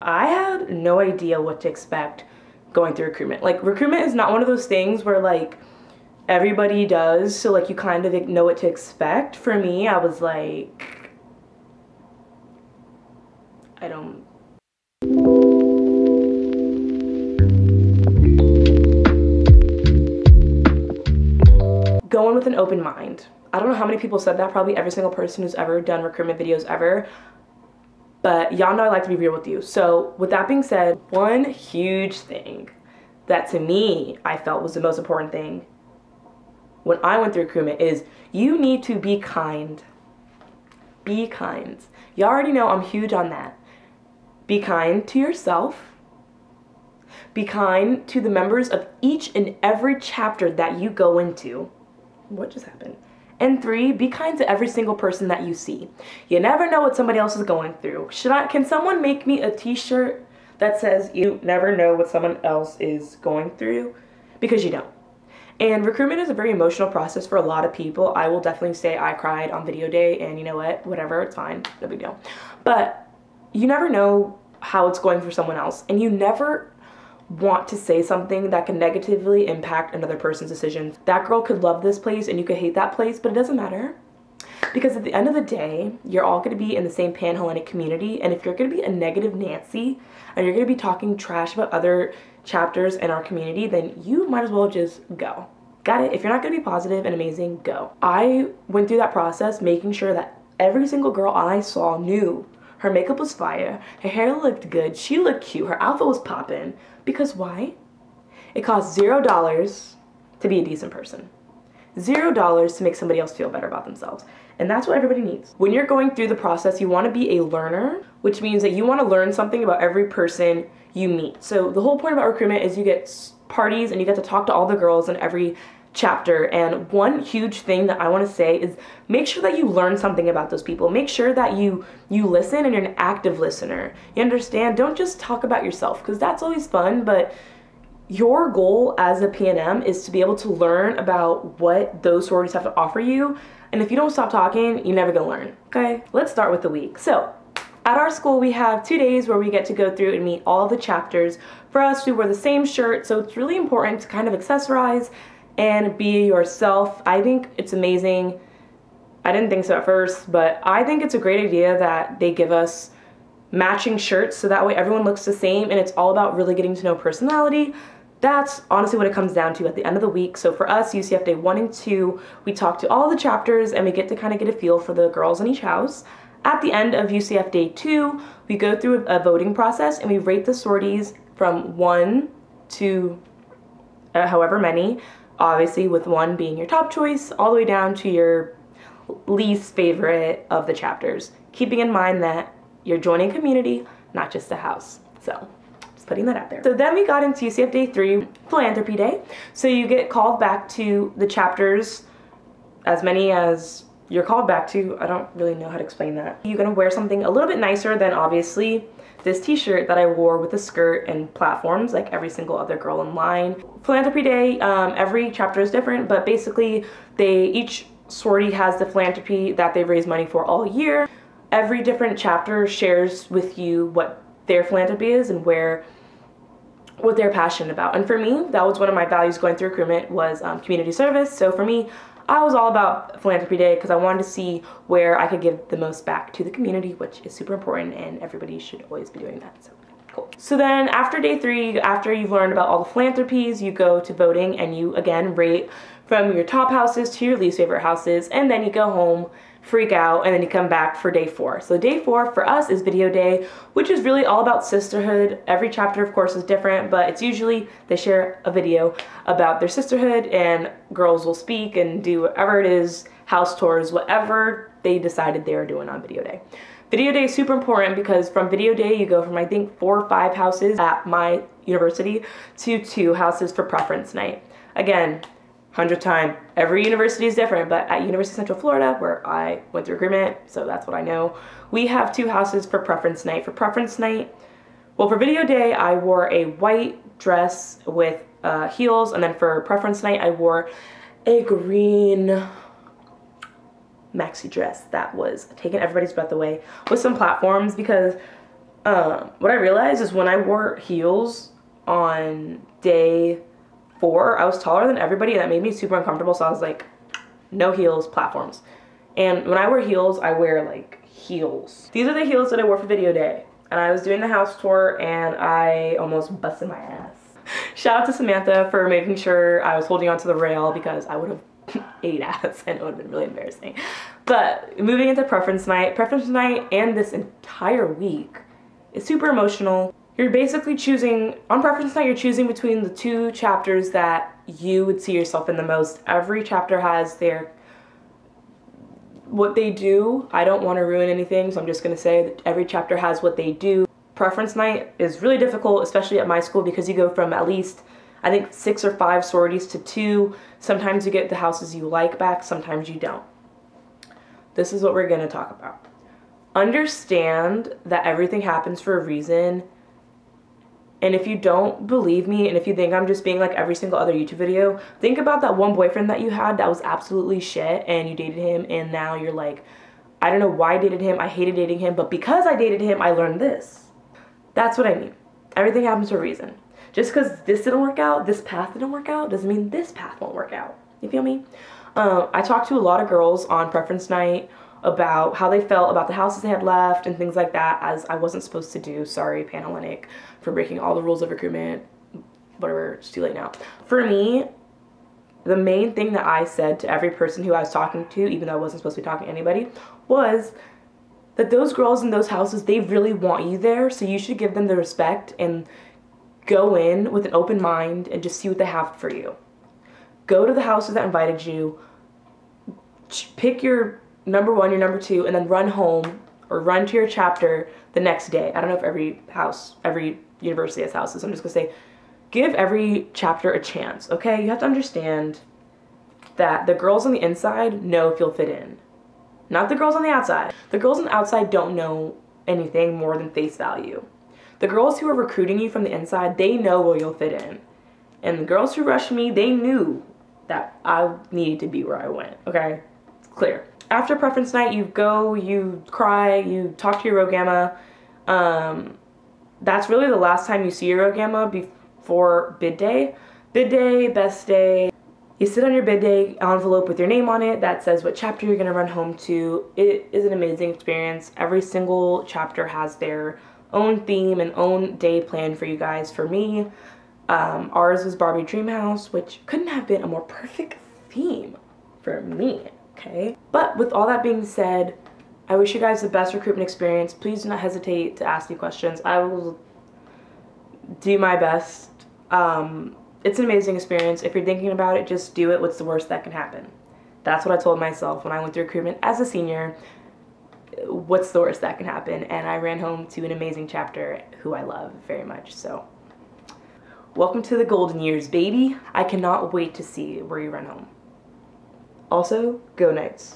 I had no idea what to expect going through recruitment. Like, recruitment is not one of those things where, like, everybody does, so, like, you kind of know what to expect. For me, I was like, I don't... Going with an open mind. I don't know how many people said that, probably every single person who's ever done recruitment videos ever. But y'all know I like to be real with you. So with that being said, one huge thing that to me I felt was the most important thing when I went through recruitment is you need to be kind. Be kind. Y'all already know I'm huge on that. Be kind to yourself. Be kind to the members of each and every chapter that you go into. What just happened? And 3, be kind to every single person that you see. You never know what somebody else is going through. Can someone make me a t-shirt that says you never know what someone else is going through? Because you don't. And recruitment is a very emotional process for a lot of people. I will definitely say I cried on video day, and you know what? Whatever, it's fine. No big deal. But you never know how it's going for someone else, and you never want to say something that can negatively impact another person's decisions. That girl could love this place and you could hate that place, but it doesn't matter. Because at the end of the day, you're all going to be in the same Panhellenic community, and if you're going to be a negative Nancy and you're going to be talking trash about other chapters in our community, then you might as well just go. Got it? If you're not going to be positive and amazing, go. I went through that process making sure that every single girl I saw knew her makeup was fire, her hair looked good, she looked cute, her outfit was popping. Because why? It costs $0 to be a decent person. $0 to make somebody else feel better about themselves. And that's what everybody needs. When you're going through the process, you want to be a learner, which means that you want to learn something about every person you meet. So the whole point about recruitment is you get parties and you get to talk to all the girls in every chapter. And one huge thing that I want to say is make sure that you learn something about those people. Make sure that you listen and you're an active listener. You understand? Don't just talk about yourself, because that's always fun, but your goal as a PNM is to be able to learn about what those sororities have to offer you. And if you don't stop talking, you're never gonna learn. Okay, let's start with the week. So at our school, we have 2 days where we get to go through and meet all the chapters. For us, we wear the same shirt, so it's really important to kind of accessorize and be yourself. I think it's amazing. I didn't think so at first, but I think it's a great idea that they give us matching shirts so that way everyone looks the same, and it's all about really getting to know personality. That's honestly what it comes down to at the end of the week. So for us, UCF Day 1 and 2, we talk to all the chapters and we get to kind of get a feel for the girls in each house. At the end of UCF Day 2, we go through a voting process and we rate the sororities from 1 to however many. Obviously, with 1 being your top choice, all the way down to your least favorite of the chapters. Keeping in mind that you're joining a community, not just a house. So, just putting that out there. So then we got into UCF Day 3, Philanthropy Day. So you get called back to the chapters, as many as you're called back to. I don't really know how to explain that. You're gonna wear something a little bit nicer than obviously this t-shirt that I wore with a skirt and platforms like every single other girl in line. Philanthropy Day, every chapter is different, but basically each sorority has the philanthropy that they've raised money for all year. Every different chapter shares with you what their philanthropy is and what they're passionate about. And for me, that was one of my values going through recruitment was community service. So for me, I was all about Philanthropy Day because I wanted to see where I could give the most back to the community, which is super important, and everybody should always be doing that. So cool. So then after Day 3, after you've learned about all the philanthropies, you go to voting and you again rate from your top houses to your least favorite houses, and then you go home, freak out, and then you come back for Day 4. So Day 4 for us is video day, which is really all about sisterhood. Every chapter, of course, is different, but it's usually they share a video about their sisterhood, and girls will speak and do whatever it is, house tours, whatever they decided they were doing on video day. Video day is super important because from video day you go from I think 4 or 5 houses at my university to 2 houses for preference night. Again, 100th time, every university is different, but at University of Central Florida, where I went through recruitment, so that's what I know, we have 2 houses for preference night. For preference night, well, for video day, I wore a white dress with heels, and then for preference night, I wore a green maxi dress that was taking everybody's breath away with some platforms because What I realized is when I wore heels on day 4, I was taller than everybody, and that made me super uncomfortable. So I was like, no heels, platforms. And when I wear heels, I wear like heels. These are the heels that I wore for video day. And I was doing the house tour and I almost busted my ass. Shout out to Samantha for making sure I was holding onto the rail, because I would have ate ass and it would have been really embarrassing. But moving into preference night and this entire week is super emotional. You're basically choosing, on preference night, you're choosing between the 2 chapters that you would see yourself in the most. Every chapter has what they do. I don't want to ruin anything, so I'm just going to say that every chapter has what they do. Preference night is really difficult, especially at my school, because you go from at least, I think, 6 or 5 sororities to 2. Sometimes you get the houses you like back, sometimes you don't. This is what we're going to talk about. Understand that everything happens for a reason. And if you don't believe me, and if you think I'm just being like every single other YouTube video, think about that one boyfriend that you had that was absolutely shit, and you dated him, and now you're like, I don't know why I dated him, I hated dating him, but because I dated him, I learned this. That's what I mean. Everything happens for a reason. Just because this didn't work out, this path didn't work out, doesn't mean this path won't work out. You feel me? I talked to a lot of girls on preference night about how they felt about the houses they had left and things like that, as I wasn't supposed to do. Sorry, Panhellenic, for breaking all the rules of recruitment. Whatever, it's too late now. For me, the main thing that I said to every person who I was talking to, even though I wasn't supposed to be talking to anybody, was that those girls in those houses, they really want you there, so you should give them the respect and go in with an open mind and just see what they have for you. Go to the houses that invited you, pick your number 1, your number 2, and then run home or run to your chapter the next day. I don't know if every university has houses. I'm just gonna say, give every chapter a chance, okay? You have to understand that the girls on the inside know if you'll fit in. Not the girls on the outside. The girls on the outside don't know anything more than face value. The girls who are recruiting you from the inside, they know where you'll fit in. And the girls who rushed me, they knew that I needed to be where I went, okay? It's clear. After preference night, you go, you cry, you talk to your row gamma. That's really the last time you see your row gamma before bid day. Bid day, best day. You sit on your bid day envelope with your name on it that says what chapter you're gonna run home to. It is an amazing experience. Every single chapter has their own theme and own day planned for you guys. For me, ours was Barbie Dream House, which couldn't have been a more perfect theme for me. Okay, but with all that being said, I wish you guys the best recruitment experience. Please do not hesitate to ask me questions. I will do my best. It's an amazing experience. If you're thinking about it, just do it. What's the worst that can happen? That's what I told myself when I went through recruitment as a senior. What's the worst that can happen? And I ran home to an amazing chapter who I love very much. So welcome to the golden years, baby. I cannot wait to see where you run home. Also, go Knights.